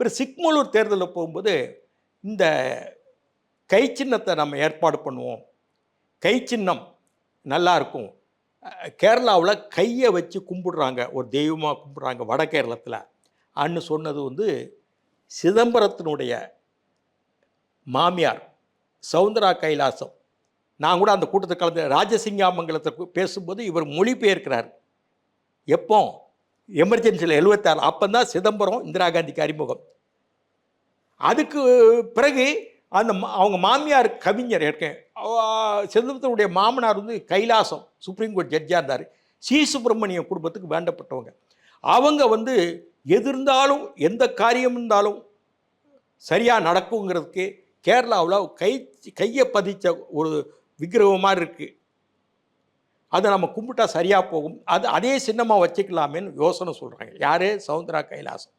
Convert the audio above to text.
அப்புறம் சிக்மலூர் தேர்தலில் போகும்போது இந்த கை சின்னத்தை நம்ம ஏற்பாடு பண்ணுவோம், கை சின்னம் நல்லா இருக்கும். கேரளாவில் கையை வச்சு கும்பிடுறாங்க, ஒரு தெய்வமாக கும்பிடுறாங்க வட கேரளத்தில் அன்னு சொன்னது வந்து சிதம்பரத்தினுடைய மாமியார் சவுந்தரா கைலாசம். நான் கூட அந்த கூட்டத்தில் கலந்து ராஜசிங்காமங்கலத்தை பேசும்போது இவர் மொழிபெயர்க்கிறார். எப்போ எமர்ஜென்சியில் 76 அப்போ தான் சிதம்பரம் இந்திரா காந்திக்கு அறிமுகம். அதுக்கு பிறகு அந்த அவங்க மாமியார் கவிஞர் இருக்கேன், சிதம்பரத்தினுடைய மாமனார் வந்து கைலாசம் சுப்ரீம் கோர்ட் ஜட்ஜாக இருந்தார். சி சுப்பிரமணியம் குடும்பத்துக்கு வேண்டப்பட்டவங்க. அவங்க வந்து எதிர்ந்தாலும் எந்த காரியம் இருந்தாலும் சரியாக நடக்குங்கிறதுக்கு கேரளாவில் கையை பதிச்ச ஒரு விக்கிரகம் மாதிரி இருக்குது. அதை நம்ம கும்பிட்டா சரியாக போகும், அதே சின்னமாக வச்சுக்கலாமேன்னு யோசனை சொல்கிறாங்க. யார்? சவுந்தரா கைலாசம்.